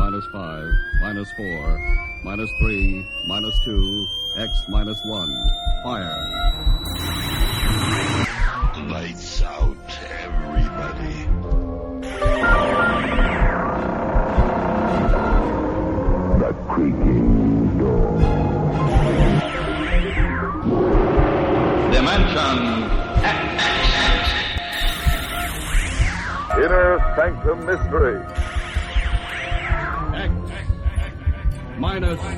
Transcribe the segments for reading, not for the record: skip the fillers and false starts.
minus 5, minus 4, minus 3, minus 2, X minus 1. Fire. Lights out, everybody. The creaking door. Dimension X. Inner Sanctum Mystery. X minus 1.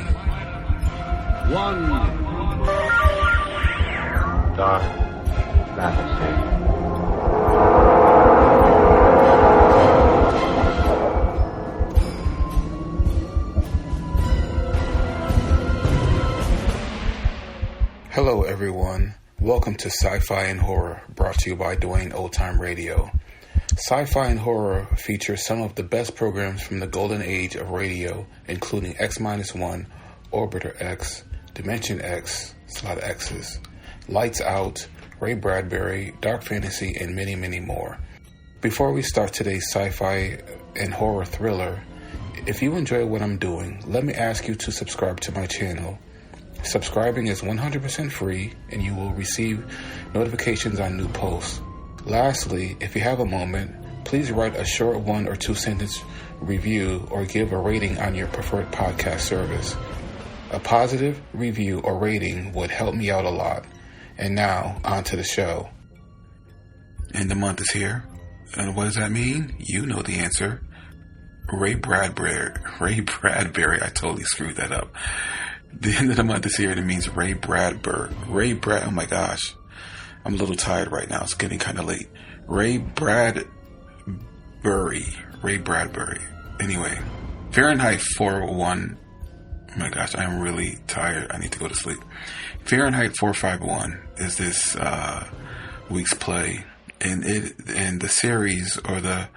Dark fantasy. Hello everyone, welcome to Sci-Fi and Horror, brought to you by Dwayne Old Time Radio. Sci-Fi and Horror features some of the best programs from the golden age of radio, including X-1, Orbiter X, Dimension X, it's a lot of X's, Lights Out, Ray Bradbury, Dark Fantasy, and many, many more. Before we start today's sci-fi and horror thriller, if you enjoy what I'm doing, let me ask you to subscribe to my channel. Subscribing is 100% free, and you will receive notifications on new posts. Lastly, if you have a moment, please write a short 1 or 2 sentence review or give a rating on your preferred podcast service. A positive review or rating would help me out a lot. And now, on to the show. And the month is here. And what does that mean? You know the answer. Ray Bradbury, I totally screwed that up. The end of the month is here, and it means Ray Bradbury. Oh my gosh. I'm a little tired right now. It's getting kind of late. Ray Bradbury. Anyway, Fahrenheit 451. Oh my gosh, I'm really tired. I need to go to sleep. Fahrenheit 451 is this week's play, and the series, or the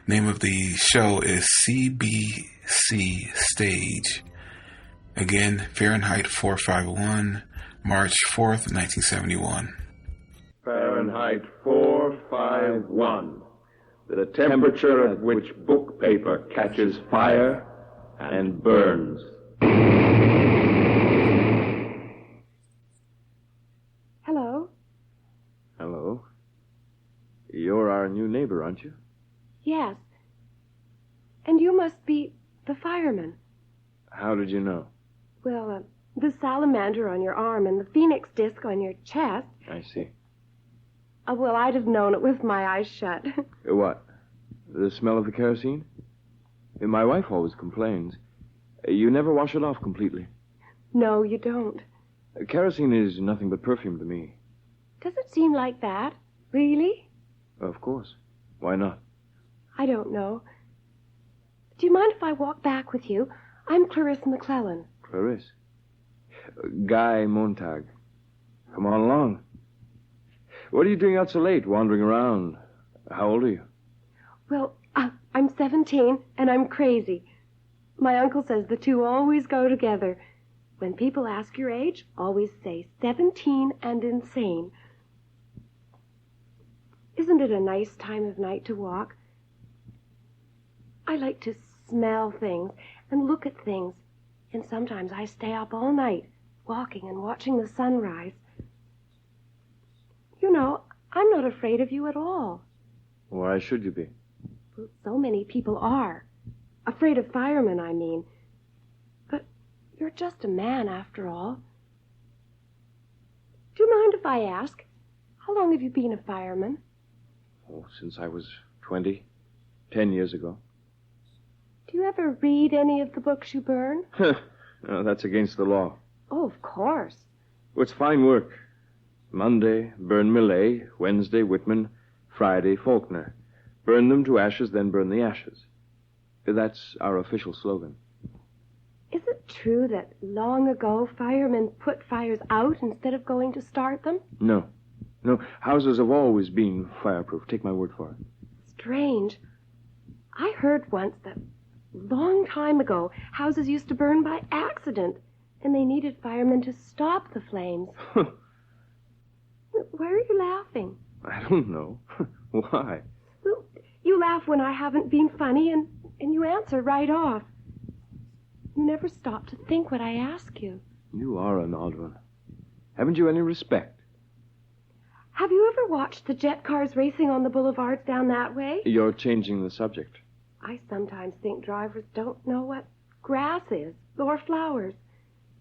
name of the show, is CBC Stage. Again, Fahrenheit 451, March 4th, 1971. Fahrenheit 451. The temperature at which book paper catches fire and burns. Hello? Hello. You're our new neighbor, aren't you? Yes. And you must be the fireman. How did you know? Well, the salamander on your arm and the phoenix disc on your chest. I see. Well, I'd have known it with my eyes shut. What? The smell of the kerosene? My wife always complains. You never wash it off completely. No, you don't. Kerosene is nothing but perfume to me. Does it seem like that? Really? Of course. Why not? I don't know. Do you mind if I walk back with you? I'm Clarissa McClellan. Clarisse? Guy Montag. Come on along. What are you doing out so late, wandering around? How old are you? Well, I'm 17, and I'm crazy. My uncle says the two always go together. When people ask your age, always say 17 and insane. Isn't it a nice time of night to walk? I like to smell things and look at things, and sometimes I stay up all night, walking and watching the sunrise. You know, I'm not afraid of you at all. Why should you be? Well, so many people are. Afraid of firemen, I mean. But you're just a man, after all. Do you mind if I ask, how long have you been a fireman? Oh, since I was 20. 10 years ago. Do you ever read any of the books you burn? No, that's against the law. Oh, of course. Well, it's fine work. Monday, burn Millet. Wednesday, Whitman. Friday, Faulkner. Burn them to ashes, then burn the ashes. That's our official slogan. Is it true that long ago firemen put fires out instead of going to start them? No. No, houses have always been fireproof. Take my word for it. Strange. I heard once that long time ago houses used to burn by accident, and they needed firemen to stop the flames. Why are you laughing? I don't know. Why? Well, you laugh when I haven't been funny, and you answer right off. You never stop to think what I ask you. You are an odd one. Haven't you any respect? Have you ever watched the jet cars racing on the boulevards down that way? You're changing the subject. I sometimes think drivers don't know what grass is or flowers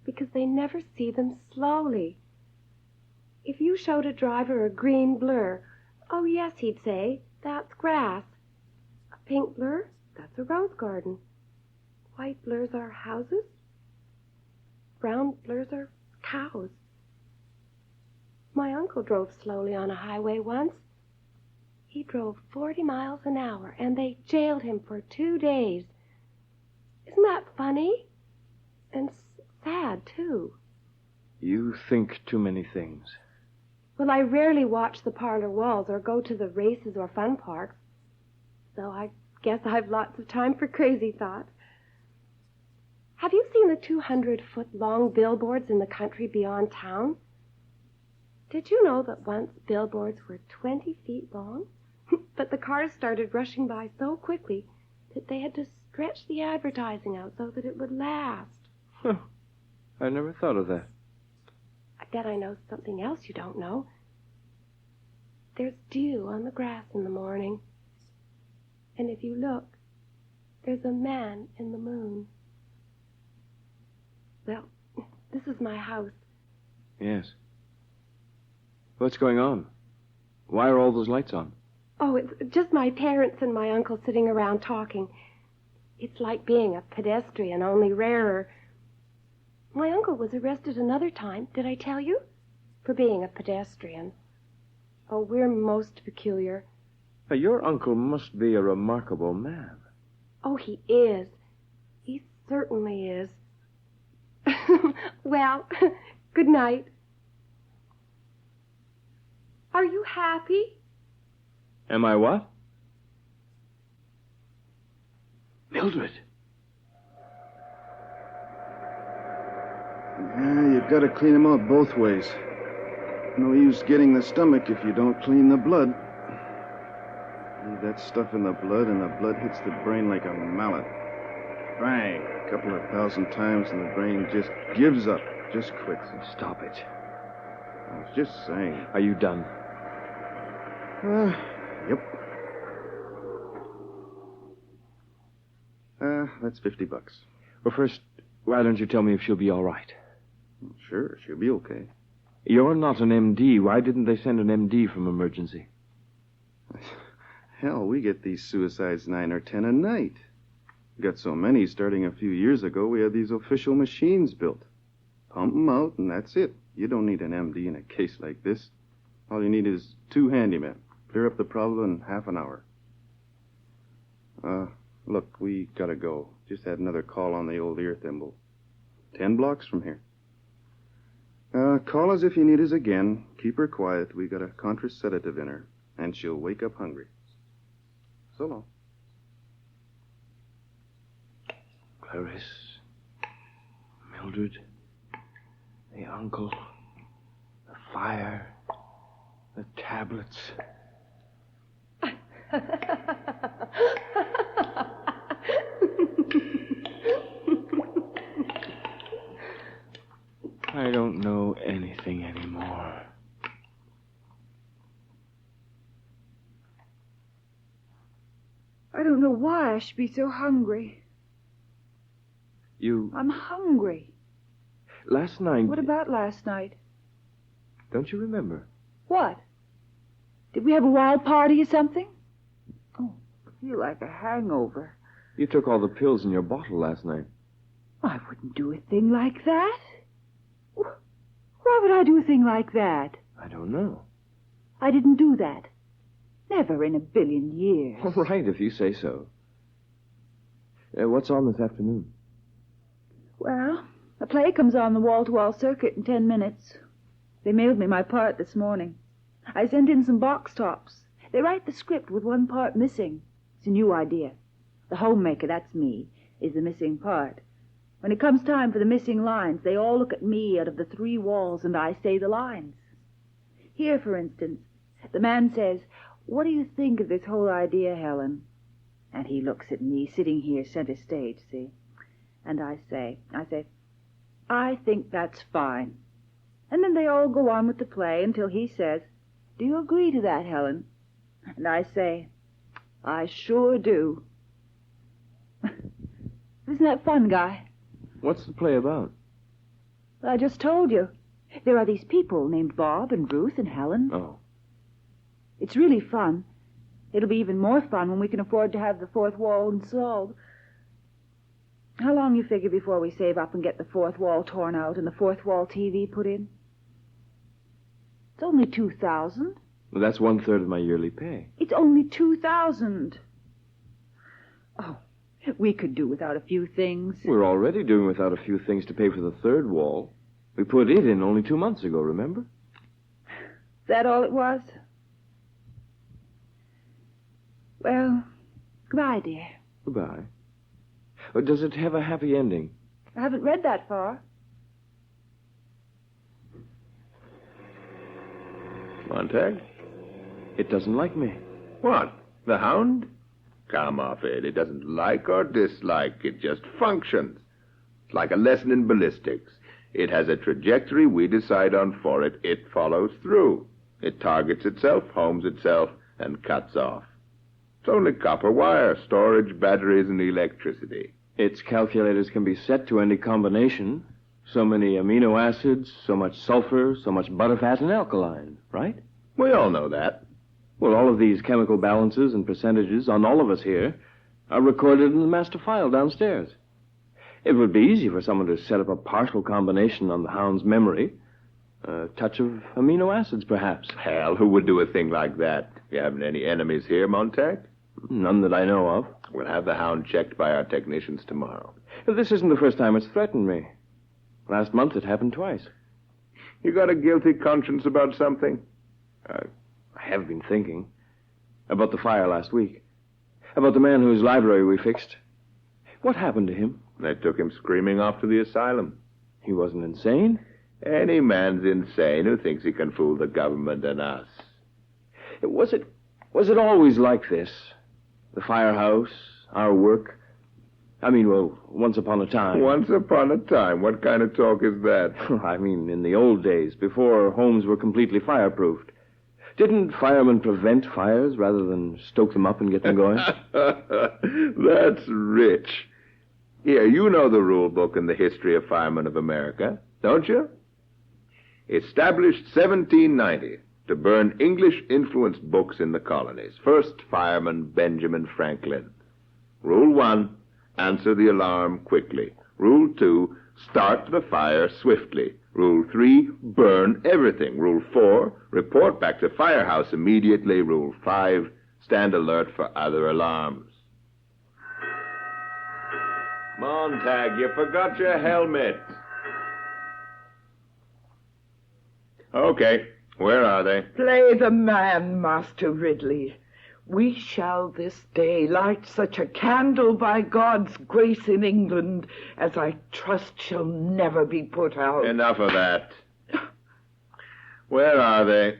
because they never see them slowly. If you showed a driver a green blur, oh, yes, he'd say, that's grass. A pink blur, that's a rose garden. White blurs are houses. Brown blurs are cows. My uncle drove slowly on a highway once. He drove 40 miles an hour, and they jailed him for 2 days. Isn't that funny? And sad, too. You think too many things. Well, I rarely watch the parlor walls or go to the races or fun parks. So I guess I've lots of time for crazy thoughts. Have you seen the 200-foot-long billboards in the country beyond town? Did you know that once billboards were 20 feet long? But the cars started rushing by so quickly that they had to stretch the advertising out so that it would last. Huh. I never thought of that. I bet I know something else you don't know. There's dew on the grass in the morning. And if you look, there's a man in the moon. Well, this is my house. Yes. What's going on? Why are all those lights on? Oh, it's just my parents and my uncle sitting around talking. It's like being a pedestrian, only rarer. My uncle was arrested another time, did I tell you? For being a pedestrian. Oh, we're most peculiar. Your uncle must be a remarkable man. Oh, he is. He certainly is. Well, good night. Are you happy? Am I what? Mildred. Yeah, you've got to clean them out both ways. No use getting the stomach if you don't clean the blood. Leave that stuff in the blood, and the blood hits the brain like a mallet. Bang! A couple of thousand times, and the brain just gives up, just quits. Stop it. I was just saying. Are you done? Yep. That's $50. Well, first, why don't you tell me if she'll be all right? Sure, she'll be okay. You're not an MD. Why didn't they send an MD from emergency? Hell, we get these suicides 9 or 10 a night. We got so many starting a few years ago, we had these official machines built. Pump them out, and that's it. You don't need an MD in a case like this. All you need is 2 handymen. Clear up the problem in half an hour. Look, we gotta go. Just had another call on the old ear thimble. 10 blocks from here. Call us if you need us again. Keep her quiet. We got a contraceptive in her, and she'll wake up hungry. So long. Clarice, Mildred, the uncle, the fire, the tablets. I don't know anything anymore. I don't know why I should be so hungry. You... I'm hungry. Last night... What about last night? Don't you remember? What? Did we have a wild party or something? Oh, I feel like a hangover. You took all the pills in your bottle last night. I wouldn't do a thing like that. Why would I do a thing like that? I don't know. I didn't do that. Never in a billion years. All right, if you say so. What's on this afternoon? Well, a play comes on the wall-to-wall circuit in 10 minutes. They mailed me my part this morning. I sent in some box tops. They write the script with one part missing. It's a new idea. The homemaker, that's me, is the missing part. When it comes time for the missing lines, they all look at me out of the 3 walls, and I say the lines. Here, for instance, the man says, "What do you think of this whole idea, Helen?" And he looks at me, sitting here center stage, see? And I say, I think that's fine. And then they all go on with the play until he says, do you agree to that, Helen? And I say, I sure do. Isn't that fun, Guy? What's the play about? I just told you. There are these people named Bob and Ruth and Helen. Oh. It's really fun. It'll be even more fun when we can afford to have the fourth wall installed. How long you figure before we save up and get the fourth wall torn out and the fourth wall TV put in? It's only $2,000. Well, that's 1/3 of my yearly pay. It's only $2,000. Oh, we could do without a few things. We're already doing without a few things to pay for the third wall. We put it in only 2 months ago, remember? Is that all it was? Well, goodbye, dear. Goodbye. Oh, does it have a happy ending? I haven't read that far. Montag? It doesn't like me. What? The hound? Come off it. It doesn't like or dislike. It just functions. It's like a lesson in ballistics. It has a trajectory we decide on for it. It follows through. It targets itself, homes itself, and cuts off. It's only copper wire, storage, batteries, and electricity. Its calculators can be set to any combination. So many amino acids, so much sulfur, so much butterfat and alkaline, right? We all know that. Well, all of these chemical balances and percentages on all of us here are recorded in the master file downstairs. It would be easy for someone to set up a partial combination on the hound's memory. A touch of amino acids, perhaps. Hell, who would do a thing like that? You haven't any enemies here, Montag? None that I know of. We'll have the hound checked by our technicians tomorrow. This isn't the first time it's threatened me. Last month it happened twice. You got a guilty conscience about something? I have been thinking. About the fire last week. About the man whose library we fixed. What happened to him? They took him screaming off to the asylum. He wasn't insane? Any man's insane who thinks he can fool the government and us. Was it always like this? The firehouse, our work? I mean, well, once upon a time. Once upon a time? What kind of talk is that? I mean, in the old days, before homes were completely fireproofed. Didn't firemen prevent fires rather than stoke them up and get them going? That's rich. Here, you know the rule book in the history of firemen of America, don't you? Established 1790 to burn English-influenced books in the colonies. First fireman Benjamin Franklin. Rule 1, answer the alarm quickly. Rule 2, start the fire swiftly. Rule 3, burn everything. Rule 4, report back to firehouse immediately. Rule 5, stand alert for other alarms. Montag, you forgot your helmet. Okay, where are they? Play the man, Master Ridley. We shall this day light such a candle by God's grace in England as I trust shall never be put out. Enough of that. Where are they?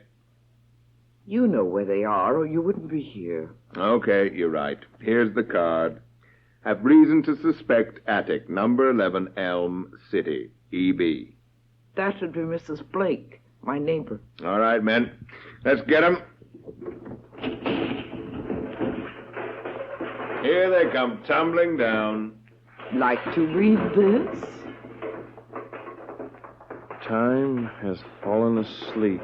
You know where they are, or you wouldn't be here. Okay, you're right. Here's the card. Have reason to suspect attic, number 11 Elm City, EB. That would be Mrs. Blake, my neighbor. All right, men. Let's get them. Here they come tumbling down. Like to read this? Time has fallen asleep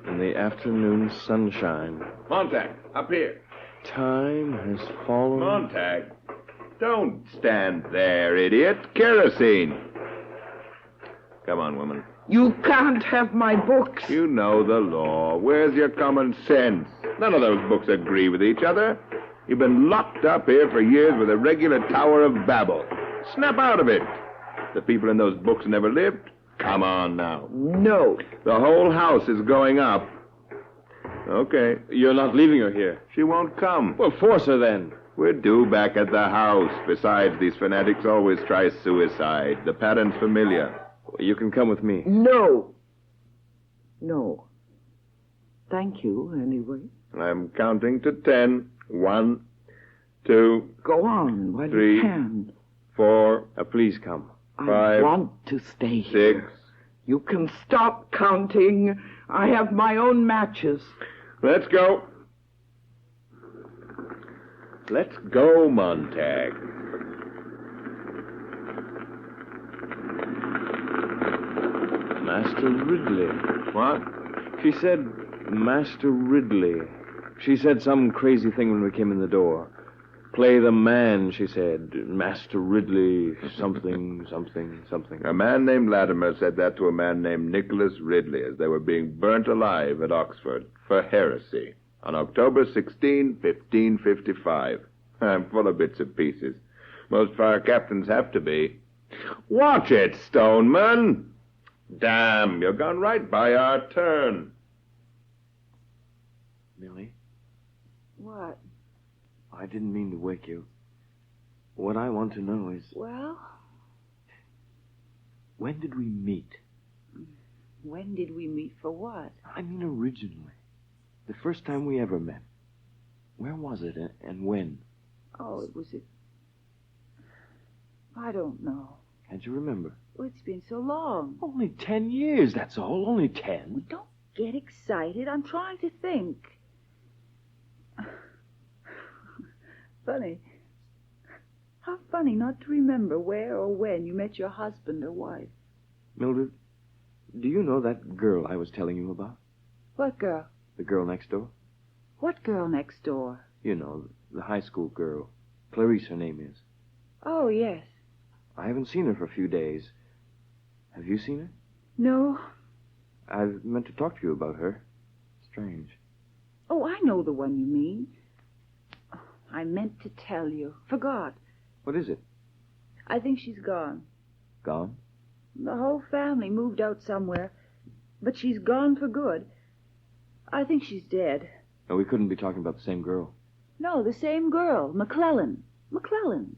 in the afternoon sunshine. Montag, up here. Time has fallen... Montag, don't stand there, idiot. Kerosene. Come on, woman. You can't have my books. You know the law. Where's your common sense? None of those books agree with each other. You've been locked up here for years with a regular Tower of Babel. Snap out of it. The people in those books never lived. Come on now. No. The whole house is going up. Okay. You're not leaving her here. She won't come. Well, force her then. We're due back at the house. Besides, these fanatics always try suicide. The pattern's familiar. You can come with me. No. No. Thank you, anyway. I'm counting to 10. 1, 2... Go on, while 3, you can. 4... A please come. I 5, want to stay here. 6. You can stop counting. I have my own matches. Let's go. Let's go, Montag. Master Ridley. What? She said, Master Ridley. She said some crazy thing when we came in the door. Play the man, she said. Master Ridley, something, something, something. A man named Latimer said that to a man named Nicholas Ridley as they were being burnt alive at Oxford for heresy on October 16, 1555. I'm full of bits and pieces. Most fire captains have to be. Watch it, Stoneman! Damn, you're gone right by our turn. Millie, What? I didn't mean to wake you. What I want to know is, Well, when did we meet? when did we meet for what? I mean originally. The first time we ever met. Where was it and when? Oh, it was at... I don't know. Can't you remember? Oh, it's been so long. Only 10 years, that's all. Only 10. Don't get excited. I'm trying to think. Funny. How funny not to remember where or when you met your husband or wife. Mildred, do you know that girl I was telling you about? What girl? The girl next door? What girl next door? You know, the high school girl. Clarice, her name is. Oh, yes. I haven't seen her for a few days. Have you seen her? No. I've meant to talk to you about her. Strange. Oh, I know the one you mean. I meant to tell you. Forgot. What is it? I think she's gone. Gone? The whole family moved out somewhere, but she's gone for good. I think she's dead. No, we couldn't be talking about the same girl. No, the same girl, McClellan. McClellan.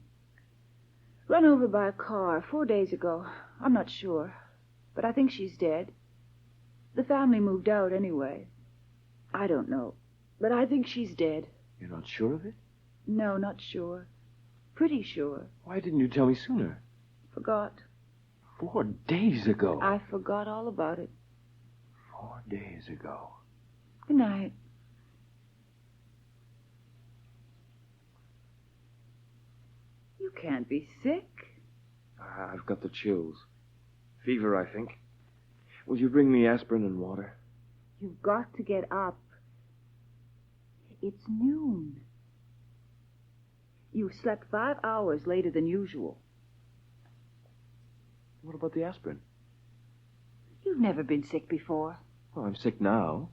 Run over by a car 4 days ago. I'm not sure, but I think she's dead. The family moved out anyway. I don't know, but I think she's dead. You're not sure of it? No, not sure. Pretty sure. Why didn't you tell me sooner? Forgot. 4 days ago. I forgot all about it. 4 days ago. Good night. You can't be sick. I've got the chills. Fever, I think. Will you bring me aspirin and water? You've got to get up. It's noon. You slept 5 hours later than usual. What about the aspirin? You've never been sick before. Well, I'm sick now.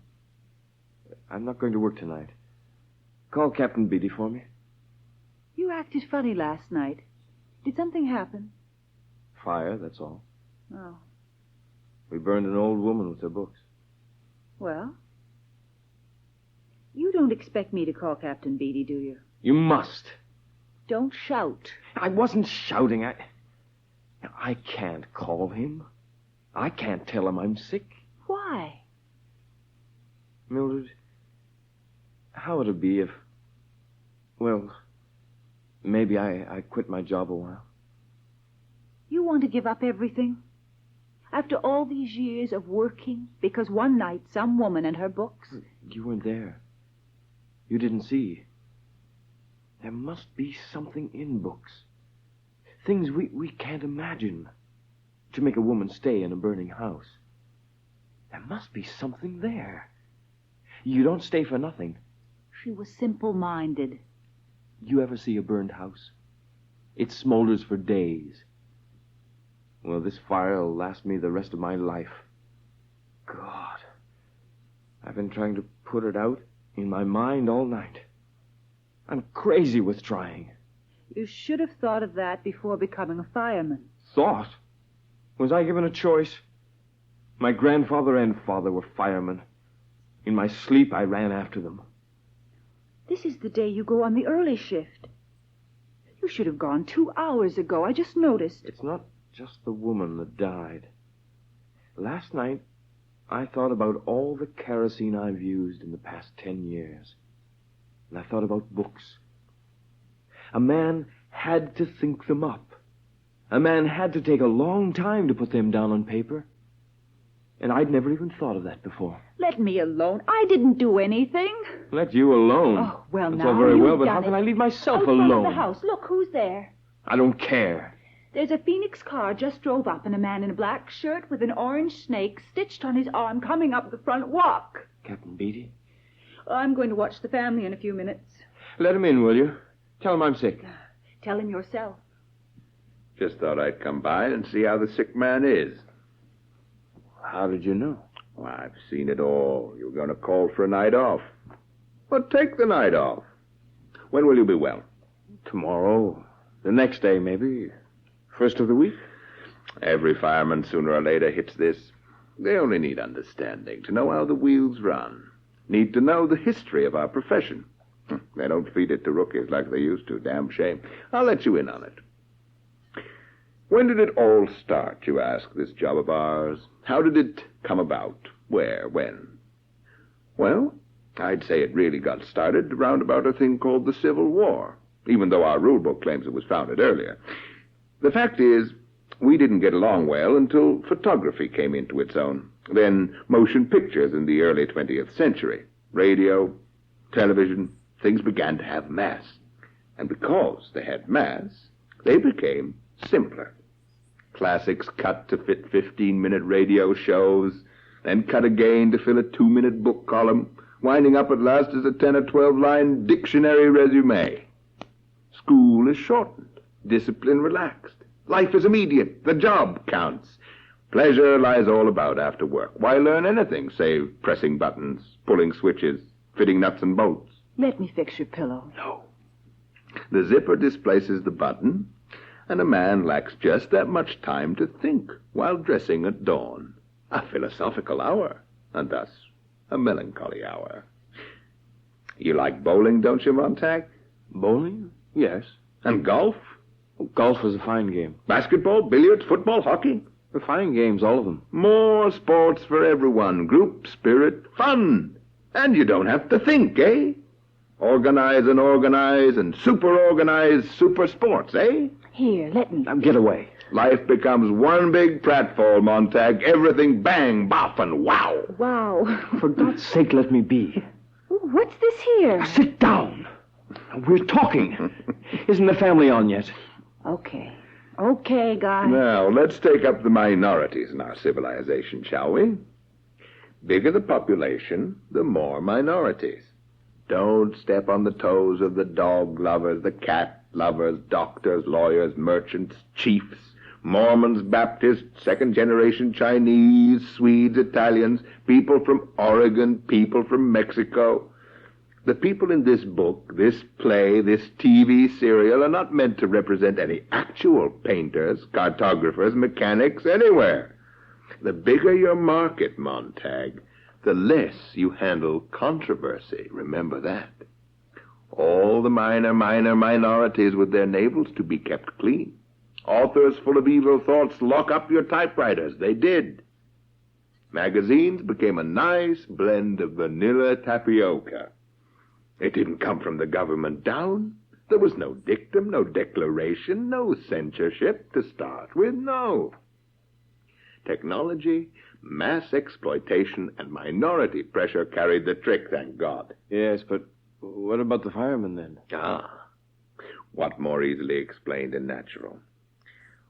I'm not going to work tonight. Call Captain Beatty for me. You acted funny last night. Did something happen? Fire, that's all. Oh. We burned an old woman with her books. Well? You don't expect me to call Captain Beatty, do you? You must. Don't shout. I wasn't shouting. I can't call him. I can't tell him I'm sick. Why? Mildred, how would it be if... Well, maybe I quit my job a while. You want to give up everything? After all these years of working because one night some woman and her books... You weren't there. You didn't see. There must be something in books. Things we can't imagine. To make a woman stay in a burning house. There must be something there. You don't stay for nothing. She was simple-minded. You ever see a burned house? It smolders for days. Well, this fire will last me the rest of my life. God. I've been trying to put it out in my mind all night. I'm crazy with trying. You should have thought of that before becoming a fireman. Thought? Was I given a choice? My grandfather and father were firemen. In my sleep, I ran after them. This is the day you go on the early shift. You should have gone 2 hours ago. I just noticed. It's not just the woman that died. Last night, I thought about all the kerosene I've used in the past 10 years. And I thought about books. A man had to think them up. A man had to take a long time to put them down on paper. And I'd never even thought of that before. Let me alone. I didn't do anything. Let you alone? Oh, well, That's now, all very you've well, but done how can it. I leave myself Out front alone? of the house. Look, who's there? I don't care. There's a Phoenix car just drove up, and a man in a black shirt with an orange snake stitched on his arm coming up the front walk. Captain Beatty? I'm going to watch the family in a few minutes. Let him in, will you? Tell him I'm sick. Tell him yourself. Just thought I'd come by and see how the sick man is. How did you know? Well, I've seen it all. You were going to call for a night off. Well, take the night off. When will you be well? Tomorrow. The next day, maybe. First of the week. Every fireman sooner or later hits this. They only need understanding to know how the wheels run. Need to know the history of our profession. They don't feed it to rookies like they used to. Damn shame. I'll let you in on it. When did it all start, you ask, this job of ours? How did it come about? Where? When? Well, I'd say it really got started around about a thing called the Civil War, even though our rule book claims it was founded earlier. The fact is, we didn't get along well until photography came into its own. Then motion pictures in the early 20th century. Radio, television, things began to have mass. And because they had mass, they became simpler. Classics cut to fit 15-minute radio shows, then cut again to fill a 2-minute book column, winding up at last as a 10 or 12-line dictionary resume. School is shortened, discipline relaxed. Life is immediate, the job counts. Pleasure lies all about after work. Why learn anything save pressing buttons, pulling switches, fitting nuts and bolts? Let me fix your pillow. No. The zipper displaces the button, and a man lacks just that much time to think while dressing at dawn. A philosophical hour, and thus a melancholy hour. You like bowling, don't you, Montag? Bowling? Yes. And golf? Golf was a fine game. Basketball, billiards, football, hockey? The fine games, all of them. More sports for everyone. Group spirit, fun. And you don't have to think, eh? Organize and super-organize super sports, eh? Here, let me. Now get away. Life becomes one big pratfall, Montag. Everything bang, boff, and wow. Wow. For God's sake, let me be. What's this here? Sit down. We're talking. Isn't the family on yet? Okay. Okay, guys. Now, let's take up the minorities in our civilization, shall we? Bigger the population, the more minorities. Don't step on the toes of the dog lovers, the cat lovers, doctors, lawyers, merchants, chiefs, Mormons, Baptists, second-generation Chinese, Swedes, Italians, people from Oregon, people from Mexico. The people in this book, this play, this TV serial are not meant to represent any actual painters, cartographers, mechanics, anywhere. The bigger your market, Montag, the less you handle controversy. Remember that. All the minor minorities with their navels to be kept clean. Authors full of evil thoughts, lock up your typewriters. They did. Magazines became a nice blend of vanilla tapioca. It didn't come from the government down. There was no dictum, no declaration, no censorship to start with, no. Technology, mass exploitation, and minority pressure carried the trick, thank God. Yes, but what about the firemen then? What more easily explained and natural?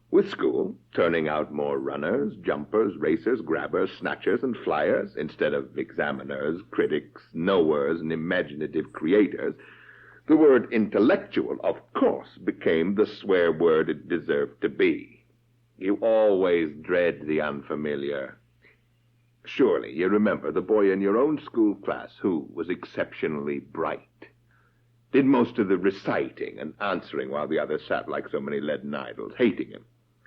With school, turning out more runners, jumpers, racers, grabbers, snatchers, and flyers, instead of examiners, critics, knowers, and imaginative creators, the word intellectual, of course, became the swear word it deserved to be. You always dread the unfamiliar. Surely you remember the boy in your own school class who was exceptionally bright. Did most of the reciting and answering while the others sat like so many leaden idols, hating him.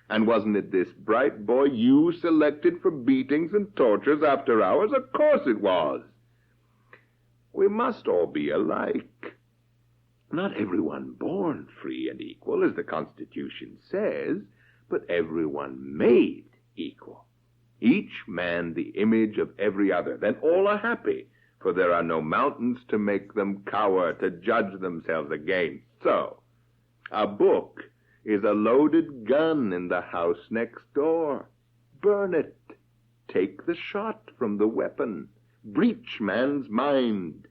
And wasn't it this bright boy you selected for beatings and tortures after hours? Of course it was. We must all be alike. Not everyone born free and equal, as the Constitution says, but everyone made equal. Each man the image of every other. Then all are happy, for there are no mountains to make them cower, to judge themselves against. So, a book is a loaded gun in the house next door. Burn it. Take the shot from the weapon. Breach man's mind.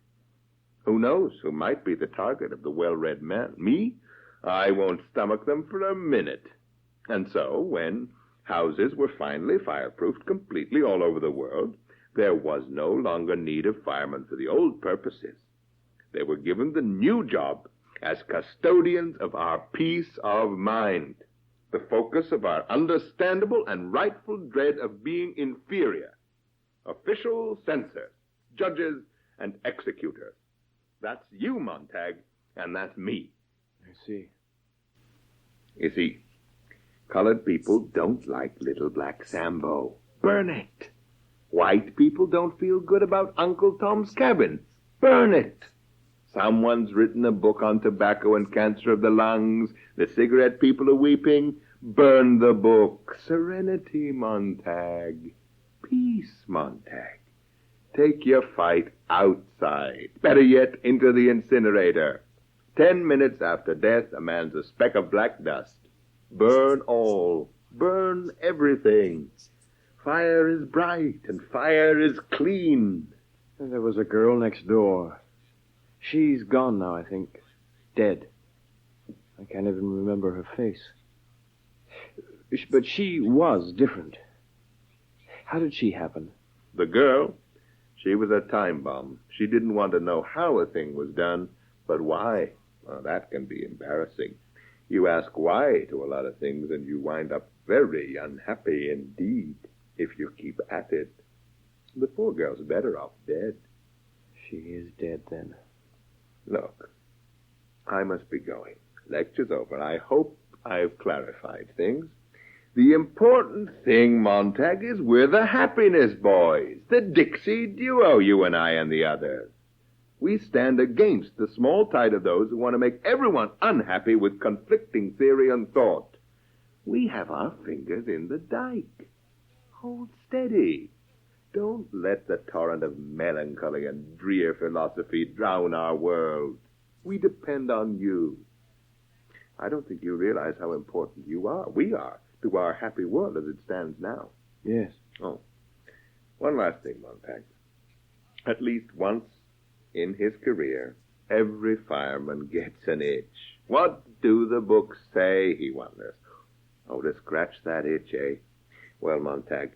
Who knows who might be the target of the well-read man? Me? I won't stomach them for a minute. And so, when houses were finally fireproofed completely all over the world, there was no longer need of firemen for the old purposes. They were given the new job as custodians of our peace of mind, the focus of our understandable and rightful dread of being inferior, official censors, judges, and executors. That's you, Montag, and that's me. I see. You see, colored people don't like Little Black Sambo. Burn it. White people don't feel good about Uncle Tom's Cabin. Burn it. Someone's written a book on tobacco and cancer of the lungs. The cigarette people are weeping. Burn the book. Serenity, Montag. Peace, Montag. Take your fight outside. Better yet, into the incinerator. 10 minutes after death, a man's a speck of black dust. Burn all. Burn everything. Fire is bright and fire is clean. And there was a girl next door. She's gone now, I think. Dead. I can't even remember her face. But she was different. How did she happen? The girl, she was a time bomb. She didn't want to know how a thing was done, but why? Well, that can be embarrassing. You ask why to a lot of things, and you wind up very unhappy indeed if you keep at it. The poor girl's better off dead. She is dead, then. Look, I must be going. Lecture's over. I hope I've clarified things. The important thing, Montag, is we're the happiness boys, the Dixie duo, you and I and the others. We stand against the small tide of those who want to make everyone unhappy with conflicting theory and thought. We have our fingers in the dike. Hold steady. Don't let the torrent of melancholy and drear philosophy drown our world. We depend on you. I don't think you realize how important you are, we are, to our happy world as it stands now. Yes. Oh, one last thing, Montag. At least once in his career, every fireman gets an itch. What do the books say, he wonders. Oh, to scratch that itch, eh? Well, Montag,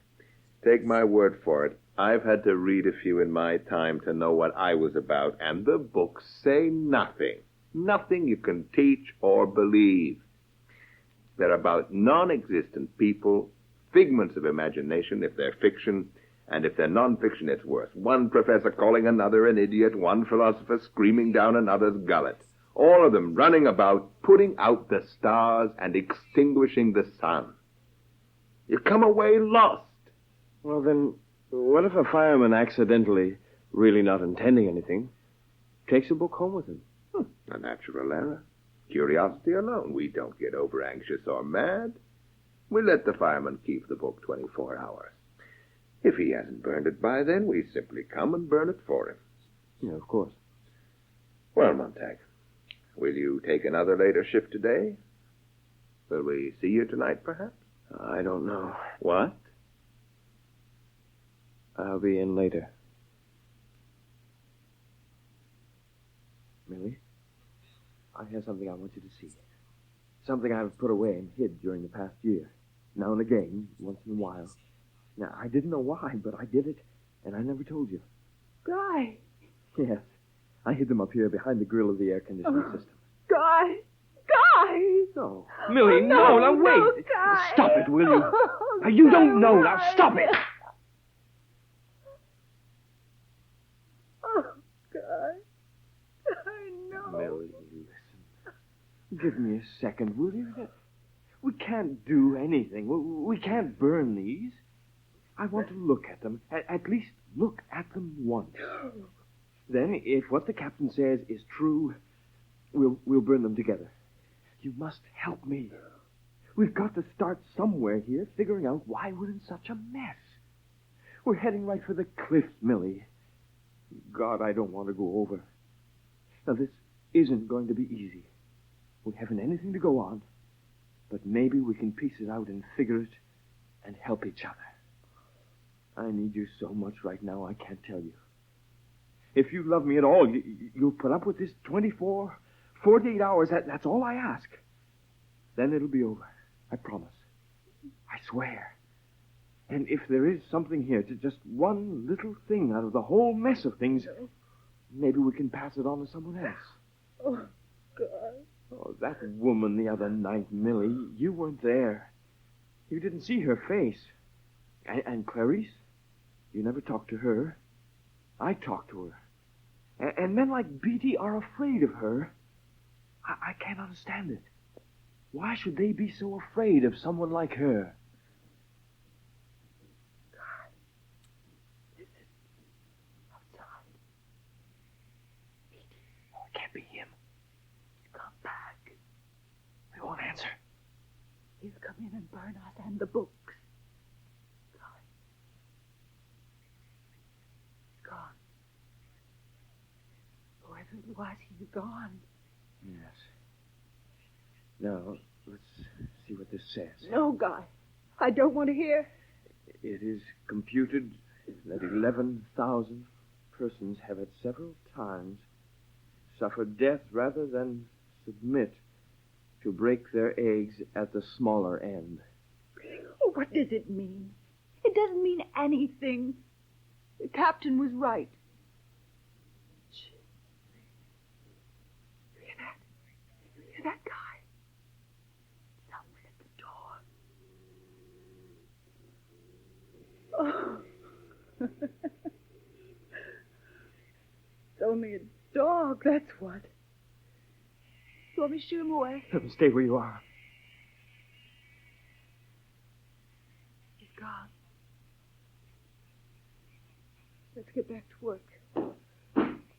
take my word for it, I've had to read a few in my time to know what I was about, and the books say nothing. Nothing you can teach or believe. They're about non-existent people, figments of imagination if they're fiction, and if they're non-fiction, it's worse. One professor calling another an idiot, one philosopher screaming down another's gullet. All of them running about, putting out the stars and extinguishing the sun. You come away lost. Well, then, what if a fireman accidentally, really not intending anything, takes a book home with him? A natural error. Curiosity alone. We don't get over-anxious or mad. We let the fireman keep the book 24 hours. If he hasn't burned it by then, we simply come and burn it for him. Yeah, of course. Well, Montag, will you take another later shift today? Will we see you tonight, perhaps? I don't know. What? I'll be in later. Millie, I have something I want you to see. Something I've put away and hid during the past year. Now and again, once in a while. Now, I didn't know why, but I did it, and I never told you. Guy! Yes. I hid them up here behind the grill of the air conditioning system. Guy! Guy! No. Millie, no, now wait. No, Guy. Stop it, will you? Now, you don't know. Now, stop it. Oh, Guy. I know. Millie, listen. Give me a second, will you? We can't do anything. We can't burn these. I want to look at them. At least look at them once. Then, if what the captain says is true, we'll burn them together. You must help me. We've got to start somewhere here, figuring out why we're in such a mess. We're heading right for the cliffs, Millie. God, I don't want to go over. Now, this isn't going to be easy. We haven't anything to go on. But maybe we can piece it out and figure it and help each other. I need you so much right now, I can't tell you. If you love me at all, you'll put up with this 48 hours. That's all I ask. Then it'll be over. I promise. I swear. And if there is something here, just one little thing out of the whole mess of things, maybe we can pass it on to someone else. Oh, God. Oh, that woman the other night, Millie, you weren't there. You didn't see her face. And Clarice, you never talked to her. I talked to her. And men like Beatty are afraid of her. I can't understand it. Why should they be so afraid of someone like her? God. Listen. Outside. Beatty. Oh, it can't be him. He's gone back. He won't answer. He'll come in and burn us and the books. God. He's gone. Whoever it was, he's gone. Yes. Now, let's see what this says. No, Guy. I don't want to hear. It is computed that 11,000 persons have at several times suffered death rather than submit to break their eggs at the smaller end. Oh, what does it mean? It doesn't mean anything. The captain was right. That guy. Someone at the door. Oh. It's only a dog, that's what. You want me to shoo him away? Stay where you are. He's gone. Let's get back to work.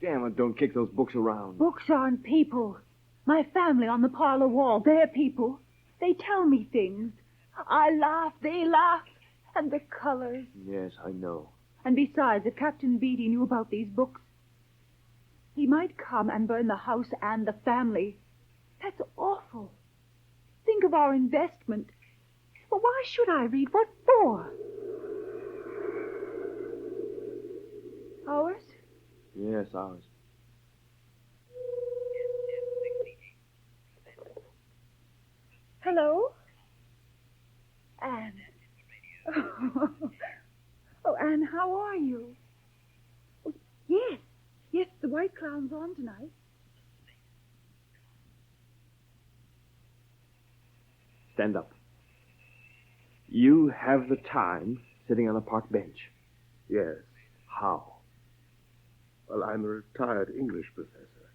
Damn it, don't kick those books around. Books aren't people. My family on the parlor wall, they're people. They tell me things. I laugh, they laugh, and the colors. Yes, I know. And besides, if Captain Beatty knew about these books, he might come and burn the house and the family. That's awful. Think of our investment. Well, why should I read? What for? Ours? Yes, ours. Hello? Anne. Oh, Anne, how are you? Oh, yes. Yes, the White Clown's on tonight. Stand up. You have the time sitting on a park bench. Yes. How? Well, I'm a retired English professor.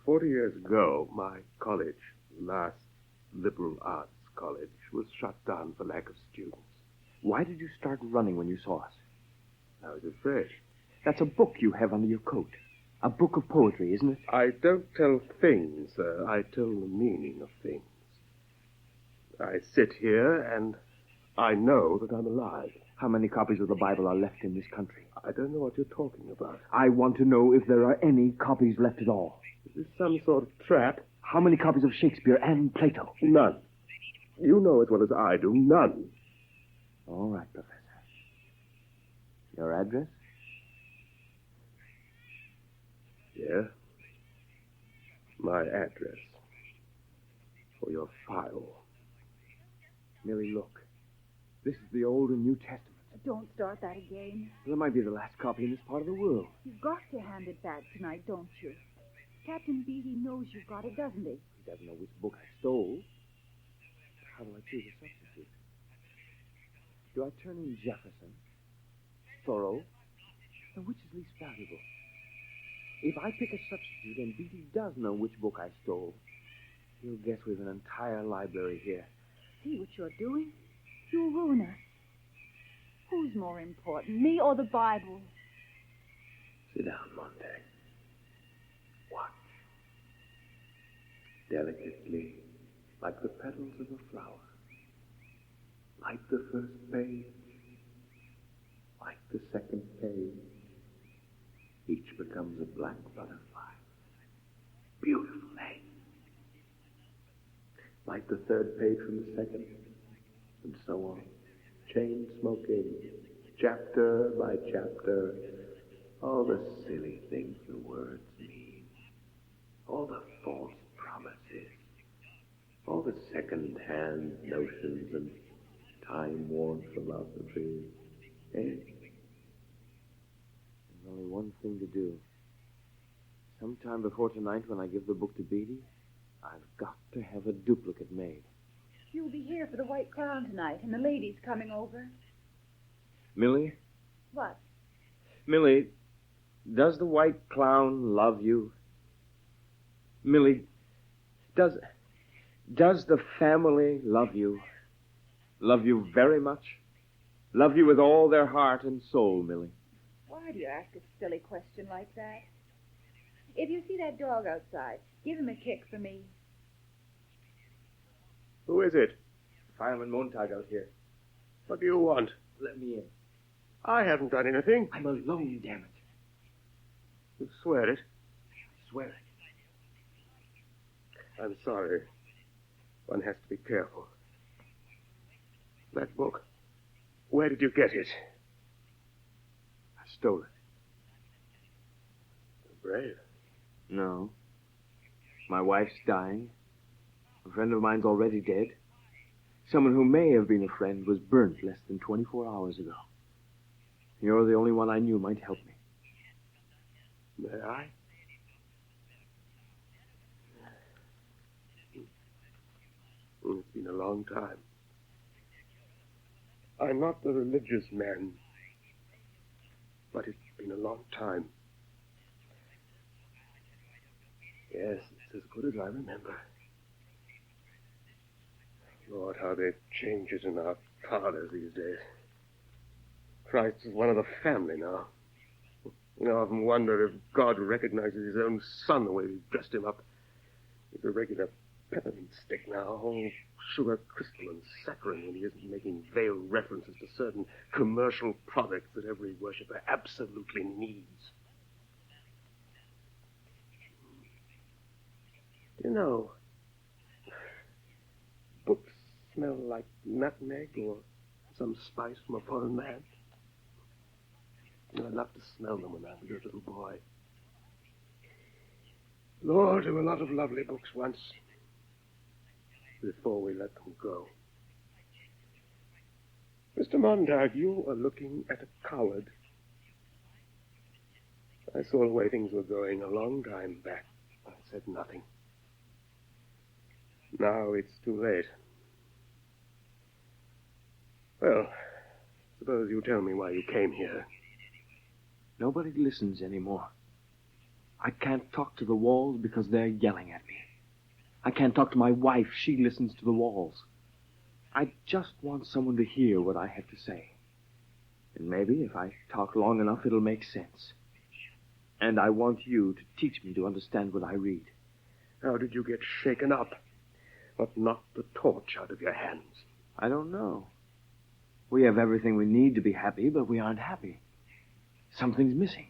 40 years ago, my college, last liberal arts college, was shut down for lack of students. Why did you start running when you saw us? I was afraid. That's a book you have under your coat. A book of poetry, isn't it? I don't tell things, sir. I tell the meaning of things. I sit here and I know that I'm alive. How many copies of the Bible are left in this country? I don't know what you're talking about. I want to know if there are any copies left at all. Is this some sort of trap? How many copies of Shakespeare and Plato? None. You know as well as I do, none. All right, Professor. Your address? Yeah. My address. For your file. Millie, look. This is the Old and New Testament. Don't start that again. Well, it might be the last copy in this part of the world. You've got to hand it back tonight, don't you? Captain Beatty knows you've got it, doesn't he? He doesn't know which book I stole. How do I choose a substitute? Do I turn in Jefferson? Thoreau? Or which is least valuable? If I pick a substitute and Beatty does know which book I stole, he'll guess we've an entire library here. See what you're doing? You'll ruin us. Who's more important, me or the Bible? Sit down, Montag. Watch. Delicately, like the petals of a flower. Like the first page. Like the second page. Each becomes a black butterfly. Beautiful, eh? Like the third page from the second, and so on. Chain smoking, chapter by chapter. All the silly things the words mean. All the false promises. All the second-hand notions and time-worn philosophies. Eh? There's only one thing to do. Sometime before tonight, when I give the book to Beatty, I've got to have a duplicate made. You'll be here for the White Crown tonight, and the ladies coming over. Millie? What? Millie, does the White Clown love you? Millie, does the family love you? Love you very much? Love you with all their heart and soul, Millie? Why do you ask a silly question like that? If you see that dog outside, give him a kick for me. Who is it? Fireman Montag out here. What do you want? Let me in. I haven't done anything. I'm alone, damn it. You swear it? I swear it. I'm sorry. One has to be careful. That book, where did you get it? I stole it. Brave. No. My wife's dying. A friend of mine's already dead. Someone who may have been a friend was burnt less than 24 hours ago. You're the only one I knew might help me. May I? It's been a long time. I'm not a religious man, but it's been a long time. Yes, it's as good as I remember. Lord, how they change it in our parlors these days. Christ is one of the family now. You know, I often wonder if God recognizes his own son the way he dressed him up. He's a regular peppermint stick now, all sugar crystal and saccharine when he isn't making veiled references to certain commercial products that every worshipper absolutely needs. You know, books smell like nutmeg or some spice from a foreign land. I loved to smell them when I was a little boy. Lord, there were a lot of lovely books once, before we let them go. Mr. Montag, you are looking at a coward. I saw the way things were going a long time back. I said nothing. Now it's too late. Well, suppose you tell me why you came here. Nobody listens anymore. I can't talk to the walls because they're yelling at me. I can't talk to my wife. She listens to the walls. I just want someone to hear what I have to say. And maybe if I talk long enough, it'll make sense. And I want you to teach me to understand what I read. How did you get shaken up? What knocked the torch out of your hands? I don't know. We have everything we need to be happy, but we aren't happy. Something's missing.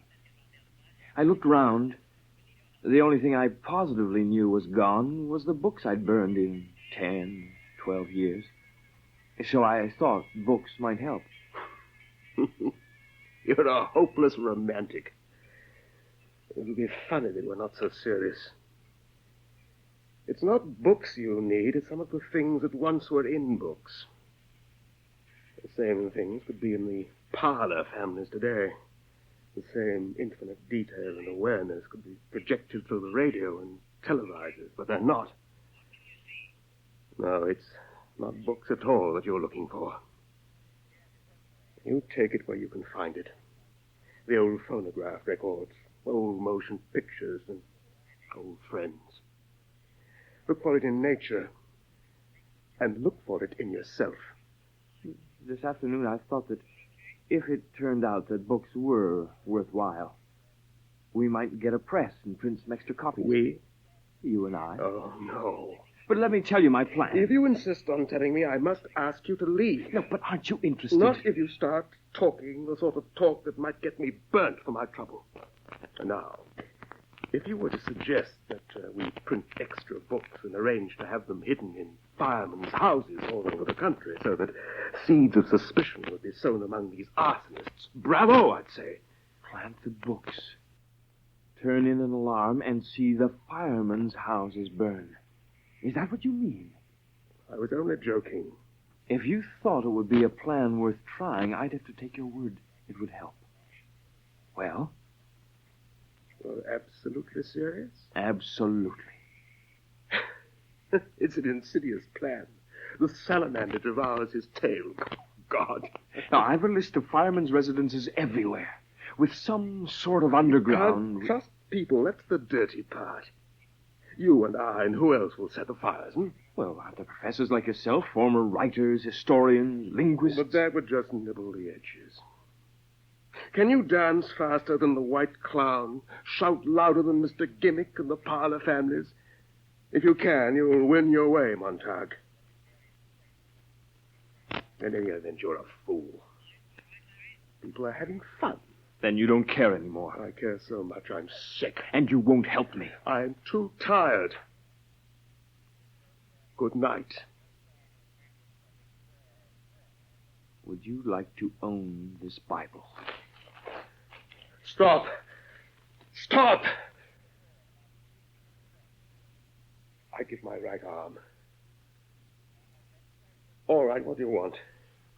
I looked around. The only thing I positively knew was gone was the books I'd burned in 10, 12 years. So I thought books might help. You're a hopeless romantic. It would be funny if it were not so serious. It's not books you need, it's some of the things that once were in books. The same things could be in the parlor families today. The same infinite detail and awareness could be projected through the radio and televisors, but they're not. No, it's not books at all that you're looking for. You take it where you can find it. The old phonograph records, old motion pictures, and old friends. Look for it in nature, and look for it in yourself. This afternoon I thought that if it turned out that books were worthwhile, we might get a press and print some extra copies. We? You and I. Oh, no. But let me tell you my plan. If you insist on telling me, I must ask you to leave. No, but aren't you interested? Not if you start talking the sort of talk that might get me burnt for my trouble. Now, if you were to suggest that we print extra books and arrange to have them hidden in firemen's houses all over the country so that seeds of suspicion would be sown among these arsonists. Bravo, I'd say. Plant the books. Turn in an alarm and see the firemen's houses burn. Is that what you mean? I was only joking. If you thought it would be a plan worth trying, I'd have to take your word it would help. Well? You're absolutely serious? Absolutely. It's an insidious plan. The salamander devours his tail. God. Now, I've a list of firemen's residences everywhere, with some sort of underground... Can't trust people. That's the dirty part. You and I, and who else will set the fires, hmm? Well, aren't there professors like yourself, former writers, historians, linguists? But that would just nibble the edges. Can you dance faster than the White Clown, shout louder than Mr. Gimmick and the Parlor families? If you can, you'll win your way, Montag. In any event, you're a fool. People are having fun. Then you don't care anymore. I care so much, I'm sick. And you won't help me. I'm too tired. Good night. Would you like to own this Bible? Stop! Stop! I give my right arm. All right, what do you want?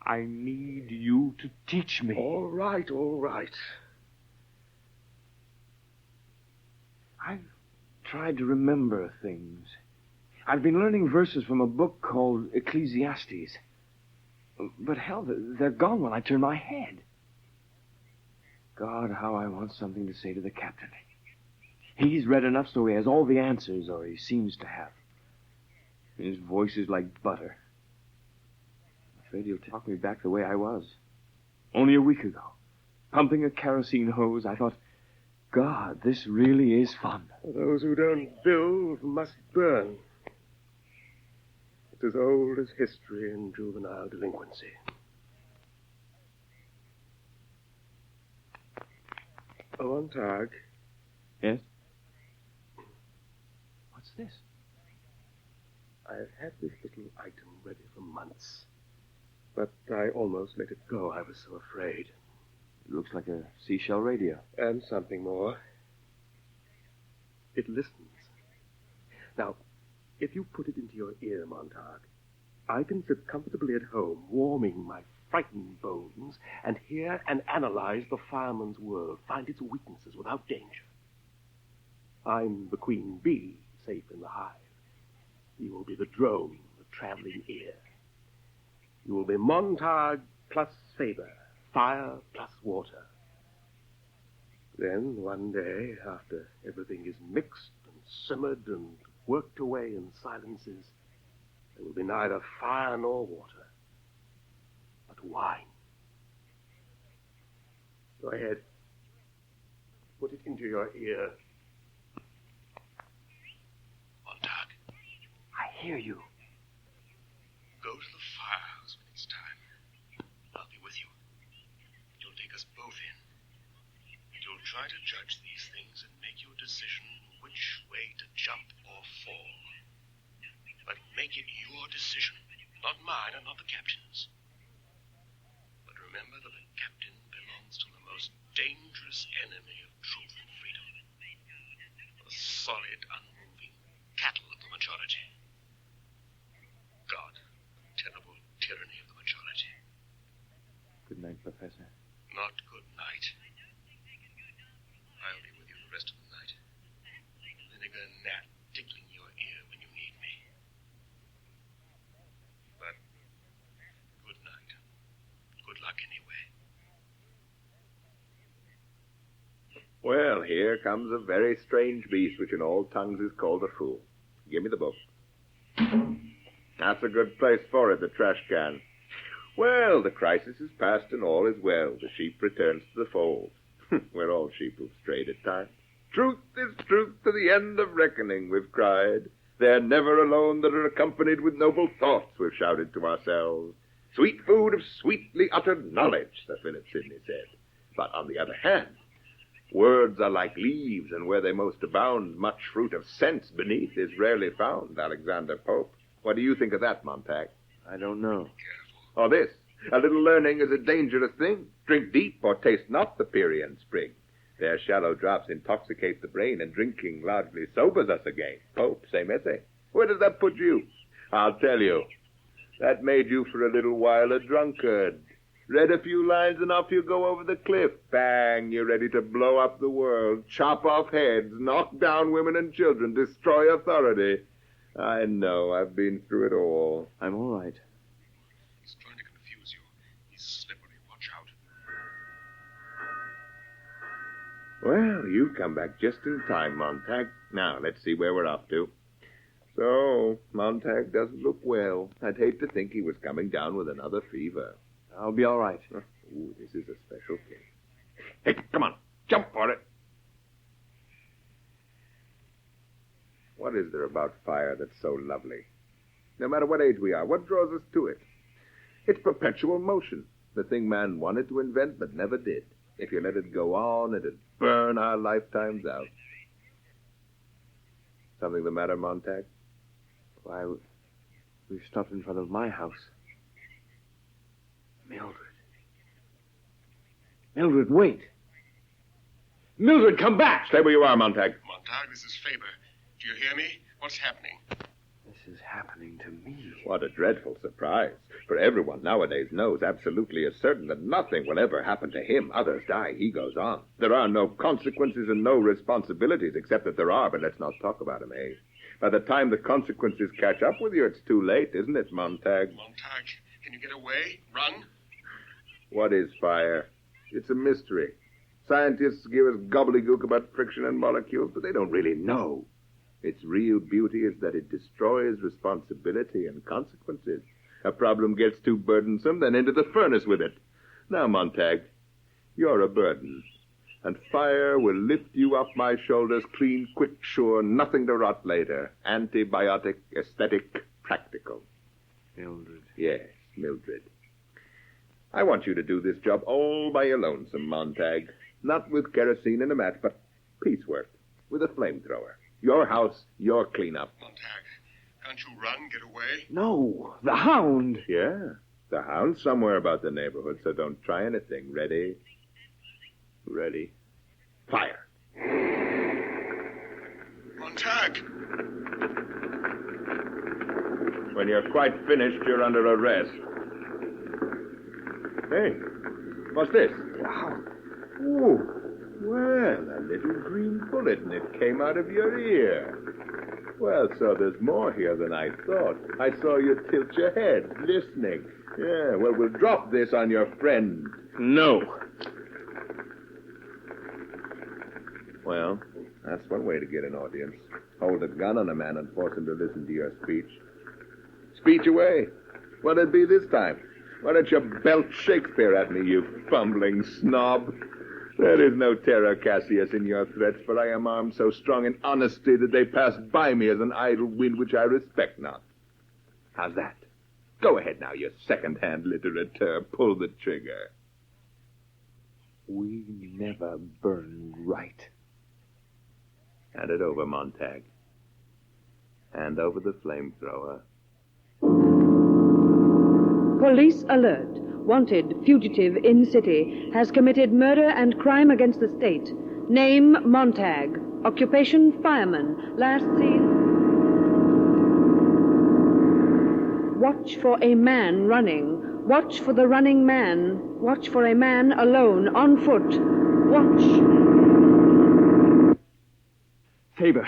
I need you to teach me. All right, all right. I've tried to remember things. I've been learning verses from a book called Ecclesiastes. But hell, they're gone when I turn my head. God, how I want something to say to the captain. He's read enough so he has all the answers, or he seems to have. His voice is like butter. I'm afraid he'll talk me back the way I was. Only a week ago, pumping a kerosene hose, I thought, God, this really is fun. Those who don't build must burn. It's as old as history and juvenile delinquency. Montag. Yes? What's this? I've had this little item ready for months, but I almost let it go. I was so afraid. It looks like a seashell radio. And something more. It listens. Now, if you put it into your ear, Montag, I can sit comfortably at home, warming my frightened bones, and hear and analyze the fireman's world, find its weaknesses without danger. I'm the queen bee, safe in the hive. You will be the drone, the traveling ear. You will be Montag plus Faber, fire plus water. Then, one day, after everything is mixed and simmered and worked away in silences, there will be neither fire nor water, but wine. Go ahead. Put it into your ear. Montag. I hear you. Go to the firehouse when it's time. I'll be with you. You'll take us both in. And you'll try to judge these things and make your decision which way to jump or fall. But make it your decision, not mine and not the captain's. But remember that the captain belongs to the most dangerous enemy of truth and freedom. The solid, unmoving cattle of the majority. God, terrible tyranny of the majority. Good night, Professor. Not good night. I'll be with you the rest of the night. Vinegar and gnat tickling your ear when you need me. But good night. Good luck anyway. Well, here comes a very strange beast which in all tongues is called a fool. Give me the book. That's a good place for it, the trash can. Well, the crisis is past and all is well. The sheep returns to the fold. We're all sheep who've strayed at times. Truth is truth to the end of reckoning, we've cried. They're never alone that are accompanied with noble thoughts, we've shouted to ourselves. Sweet food of sweetly uttered knowledge, Sir Philip Sidney said. But on the other hand, words are like leaves, and where they most abound, much fruit of sense beneath is rarely found, Alexander Pope. What do you think of that, Montag? I don't know. Or this? A little learning is a dangerous thing. Drink deep or taste not the Pierian spring. Their shallow drops intoxicate the brain, and drinking largely sobers us again. Pope, same essay. Where does that put you? I'll tell you. That made you for a little while a drunkard. Read a few lines and off you go over the cliff. Bang, you're ready to blow up the world, chop off heads, knock down women and children, destroy authority. I know, I've been through it all. I'm all right. He's trying to confuse you. He's slippery. Watch out. Well, you've come back just in time, Montag. Now, let's see where we're off to. So, Montag doesn't look well. I'd hate to think he was coming down with another fever. I'll be all right. Ooh, this is a special case. Hey, come on. Jump for it. What is there about fire that's so lovely? No matter what age we are, what draws us to it? It's perpetual motion, the thing man wanted to invent but never did. If you let it go on, it'd burn our lifetimes out. Something the matter, Montag? Why, we've stopped in front of my house. Mildred, wait. Mildred, come back! Stay where you are, Montag. Montag, this is Faber. Do you hear me? What's happening? This is happening to me. What a dreadful surprise. For everyone nowadays knows absolutely as certain that nothing will ever happen to him. Others die, he goes on. There are no consequences and no responsibilities, except that there are, but let's not talk about them, eh? By the time the consequences catch up with you, it's too late, isn't it, Montag? Montag, can you get away? Run? What is fire? It's a mystery. Scientists give us gobbledygook about friction and molecules, but they don't really know. Its real beauty is that it destroys responsibility and consequences. A problem gets too burdensome, then into the furnace with it. Now, Montag, you're a burden. And fire will lift you off my shoulders clean, quick, sure, nothing to rot later. Antibiotic, aesthetic, practical. Mildred. Yes, Mildred. I want you to do this job all by your lonesome, Montag. Not with kerosene and a match, but piecework, with a flamethrower. Your house, your cleanup. Montag, can't you run, get away? No, the hound. Yeah, the hound's somewhere about the neighborhood, so don't try anything. Ready? Ready. Fire. Montag! When you're quite finished, you're under arrest. Hey, what's this? Wow. Ooh, well, a little green bullet, and it came out of your ear. Well, so there's more here than I thought. I saw you tilt your head, listening. Yeah, well, we'll drop this on your friend. No. Well, that's one way to get an audience. Hold a gun on a man and force him to listen to your speech. Speech away. What'll it be this time? Why don't you belt Shakespeare at me, you fumbling snob? There is no terror, Cassius, in your threats, for I am armed so strong in honesty that they pass by me as an idle wind which I respect not. How's that? Go ahead now, you second-hand litterateur. Pull the trigger. We never burn right. Hand it over, Montag. Hand over the flamethrower. Police alert. Wanted fugitive in city. Has committed murder and crime against the state. Name Montag. Occupation fireman. Last seen. Watch for a man running. Watch for the running man. Watch for a man alone, on foot. Watch. Faber,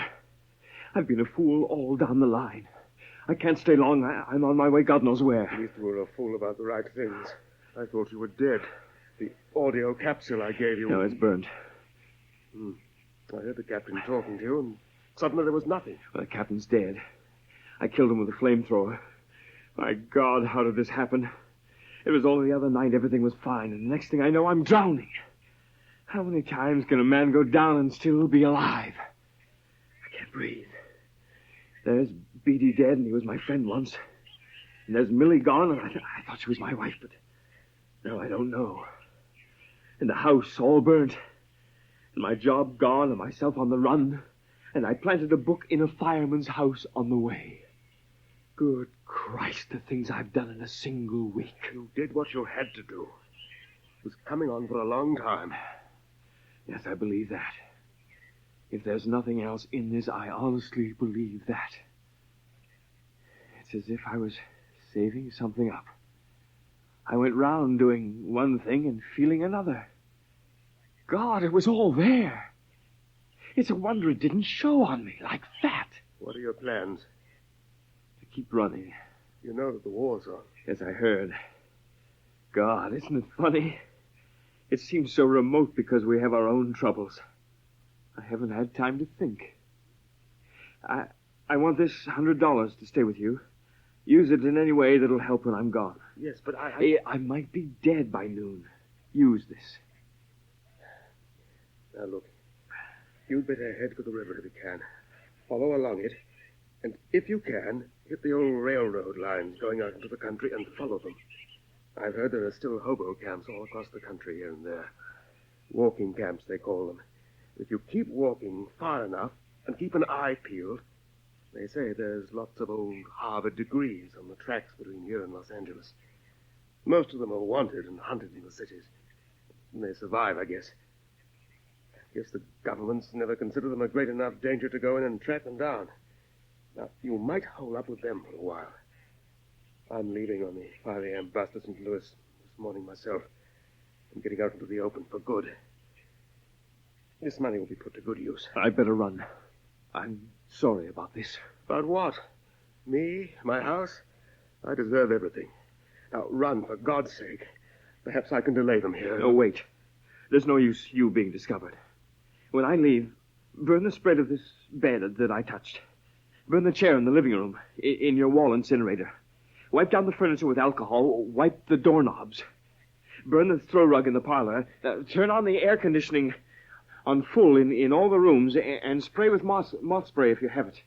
I've been a fool all down the line. I can't stay long. I'm on my way God knows where. At least you were a fool about the right things. I thought you were dead. The audio capsule I gave you... No, it's burned. I heard the captain talking to you, and suddenly there was nothing. Well, the captain's dead. I killed him with a flamethrower. My God, how did this happen? It was only the other night everything was fine, and the next thing I know, I'm drowning. How many times can a man go down and still be alive? I can't breathe. There's Beatty dead, and he was my friend once. And there's Millie gone, and I thought she was my wife, but no, I don't know. And the house all burnt, and my job gone, and myself on the run, and I planted a book in a fireman's house on the way. Good Christ, the things I've done in a single week. You did what you had to do. It was coming on for a long time. Yes, I believe that. If there's nothing else in this, I honestly believe that. It's as if I was saving something up. I went round doing one thing and feeling another. God, it was all there. It's a wonder it didn't show on me like that. What are your plans? To keep running. You know that the war's on. Yes, I heard. God, isn't it funny? It seems so remote because we have our own troubles. I haven't had time to think. I want this $100 to stay with you. Use it in any way that'll help when I'm gone. Yes, but I might be dead by noon. Use this. Now, look. You'd better head for the river if you can. Follow along it. And if you can, hit the old railroad lines going out into the country and follow them. I've heard there are still hobo camps all across the country here and there. Walking camps, they call them. If you keep walking far enough and keep an eye peeled, they say there's lots of old Harvard degrees on the tracks between here and Los Angeles. Most of them are wanted and hunted in the cities. And they survive, I guess. Guess the governments never consider them a great enough danger to go in and track them down. Now, you might hole up with them for a while. I'm leaving on the 5 a.m. bus to St. Louis this morning myself. I'm getting out into the open for good. This money will be put to good use. I better run. I'm sorry about this. About what? Me? My house? I deserve everything. Now, run, for God's sake. Perhaps I can delay them here. No, wait. There's no use you being discovered. When I leave, burn the spread of this bed that I touched. Burn the chair in the living room, in your wall incinerator. Wipe down the furniture with alcohol. Wipe the doorknobs. Burn the throw rug in the parlor. Turn on the air conditioning on full in all the rooms and spray with moth spray if you have it.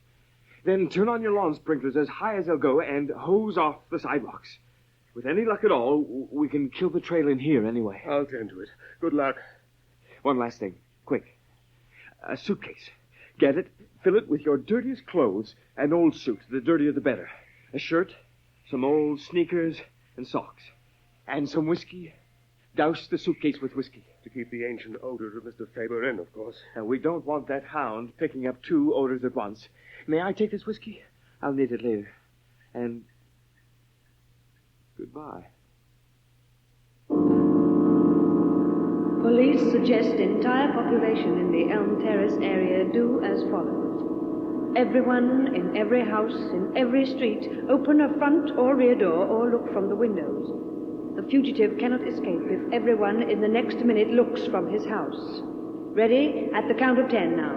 Then turn on your lawn sprinklers as high as they'll go and hose off the sidewalks. With any luck at all, we can kill the trail in here anyway. I'll tend to it. Good luck. One last thing. Quick. A suitcase. Get it, fill it with your dirtiest clothes, an old suit, the dirtier the better. A shirt, some old sneakers, and socks. And some whiskey. Douse the suitcase with whiskey. To keep the ancient odor of Mr. Faber in, of course. And we don't want that hound picking up 2 odors at once. May I take this whiskey? I'll need it later. And goodbye. Police suggest entire population in the Elm Terrace area do as follows. Everyone in every house, in every street, open a front or rear door or look from the windows. The fugitive cannot escape if everyone in the next minute looks from his house. Ready? At the count of 10 now.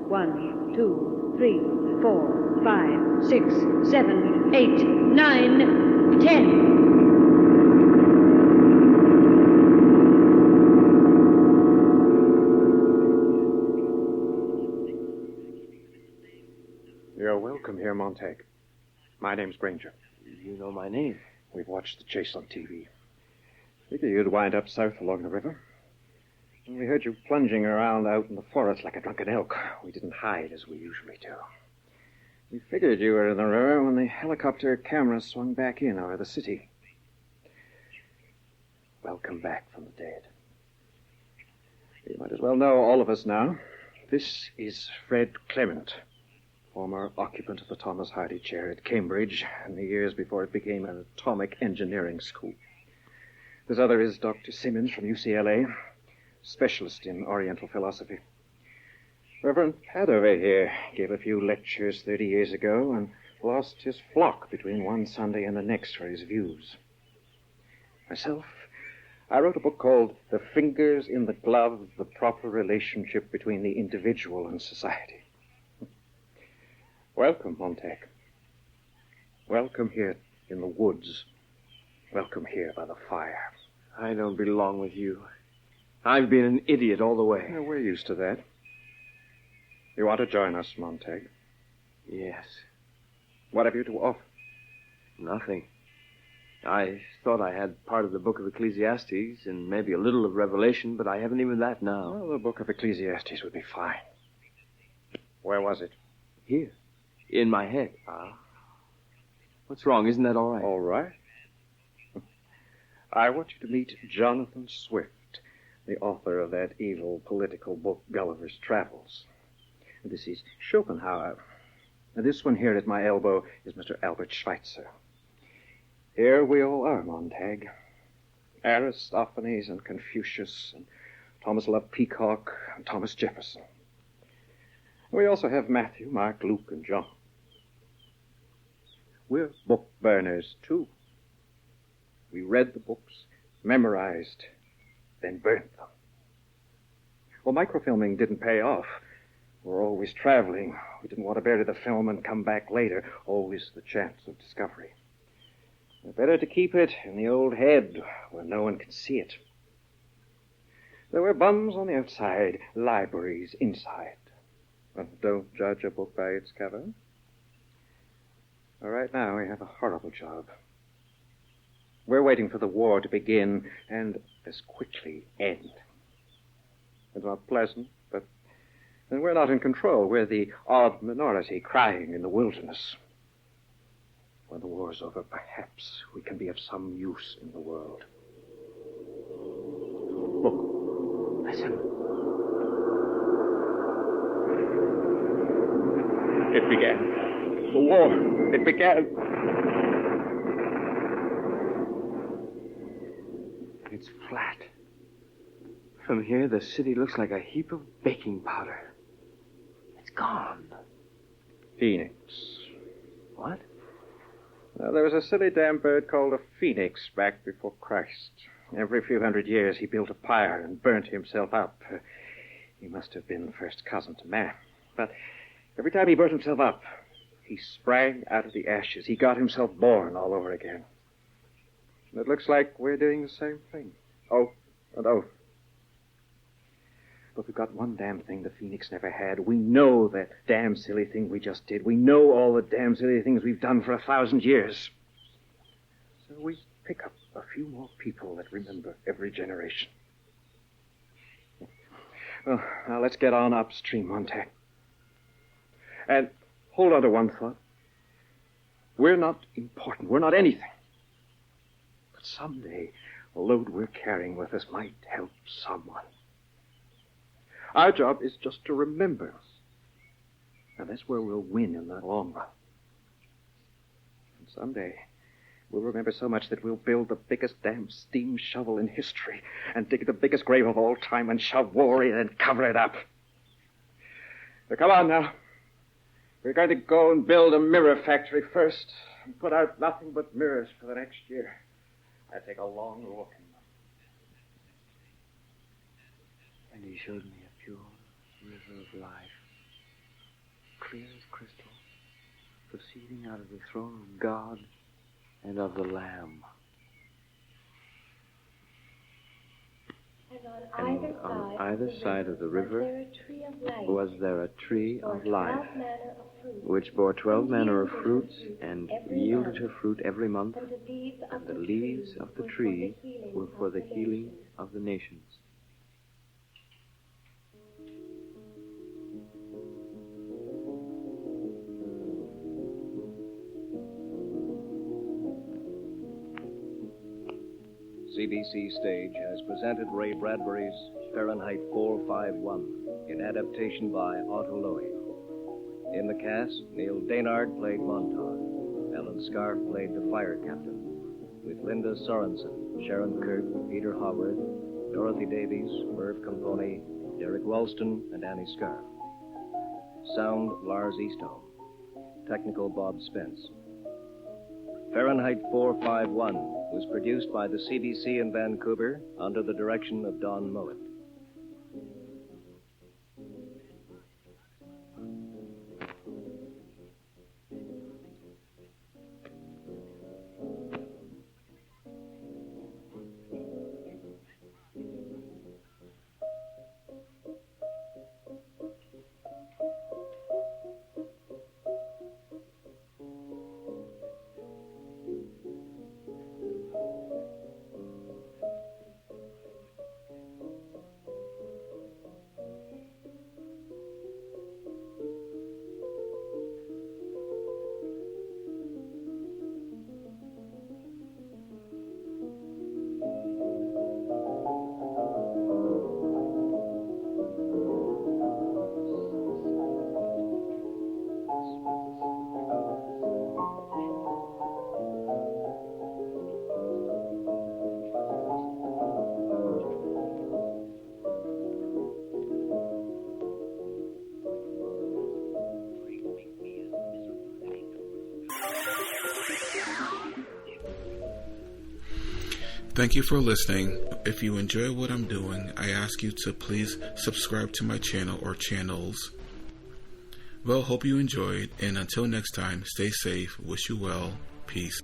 1, 2, 3, 4, 5, 6, 7, 8, 9, 10. You're welcome here, Montag. My name's Granger. You know my name. We've watched the chase on TV. Figured you'd wind up south along the river. And we heard you plunging around out in the forest like a drunken elk. We didn't hide as we usually do. We figured you were in the river when the helicopter camera swung back in over the city. Welcome back from the dead. You might as well know all of us now. This is Fred Clement, former occupant of the Thomas Hardy chair at Cambridge in the years before it became an atomic engineering school. This other is Dr. Simmons from UCLA, specialist in Oriental philosophy. Reverend Padova here gave a few lectures 30 years ago and lost his flock between one Sunday and the next for his views. Myself, I wrote a book called The Fingers in the Glove, the Proper Relationship Between the Individual and Society. Welcome, Montag. Welcome here in the woods. Welcome here by the fire. I don't belong with you. I've been an idiot all the way. Yeah, we're used to that. You want to join us, Montag? Yes. What have you to offer? Nothing. I thought I had part of the Book of Ecclesiastes and maybe a little of Revelation, but I haven't even that now. Well, the Book of Ecclesiastes would be fine. Where was it? Here. In my head. Ah. What's wrong? Isn't that all right? All right. I want you to meet Jonathan Swift, the author of that evil political book, Gulliver's Travels. This is Schopenhauer. And this one here at my elbow is Mr. Albert Schweitzer. Here we all are, Montag. Aristophanes and Confucius and Thomas Love Peacock and Thomas Jefferson. We also have Matthew, Mark, Luke, and John. We're book burners, too. We read the books, memorized, then burnt them. Well, microfilming didn't pay off. We're always traveling. We didn't want to bury the film and come back later. Always the chance of discovery. Better to keep it in the old head where no one can see it. There were bums on the outside, libraries inside. But don't judge a book by its cover. All right, now we have a horrible job. We're waiting for the war to begin and as quickly end. It's not pleasant, but then we're not in control. We're the odd minority crying in the wilderness. When the war's over, perhaps we can be of some use in the world. Look, listen. It began. The war. It began. It's flat. From here, the city looks like a heap of baking powder. It's gone. Phoenix. What? Now, there was a silly damn bird called a phoenix back before Christ. Every few hundred years, he built a pyre and burnt himself up. He must have been first cousin to man. But every time he burnt himself up, he sprang out of the ashes. He got himself born all over again. And it looks like we're doing the same thing. Oath and oath. But we've got one damn thing the Phoenix never had. We know that damn silly thing we just did. We know all the damn silly things we've done for 1,000 years. So we pick up a few more people that remember every generation. Well, now let's get on upstream, Montag. And hold on to one thought. We're not important. We're not anything. But someday, the load we're carrying with us might help someone. Our job is just to remember. And that's where we'll win in the long run. And someday, we'll remember so much that we'll build the biggest damn steam shovel in history and dig the biggest grave of all time and shove war in and cover it up. So come on now. We're going to go and build a mirror factory first and put out nothing but mirrors for the next year. I take a long look in them. And he showed me a pure river of life, clear as crystal, proceeding out of the throne of God and of the Lamb. And on either side of the river was there a tree of life, which bore 12 manner of fruits, and yielded her fruit every month, and the leaves of the tree were for the healing of the nations. CBC Stage has presented Ray Bradbury's Fahrenheit 451 in adaptation by Otto Lowy. In the cast, Neal Denard played Montag. Ellen Scarfe played the fire captain, with Linda Sorenson, Sharon Kirk, Peter Hobwerth, Dorothy Davies, Merv Componi, Derek Walston, and Anni Scarfe. Sound, Lars Eastholm. Technical, Bob Spence. Fahrenheit 451 was produced by the CBC in Vancouver under the direction of Don Mowatt. Thank you for listening. If you enjoy what I'm doing, I ask you to please subscribe to my channel or channels. Well, hope you enjoyed, and until next time, stay safe, wish you well, peace.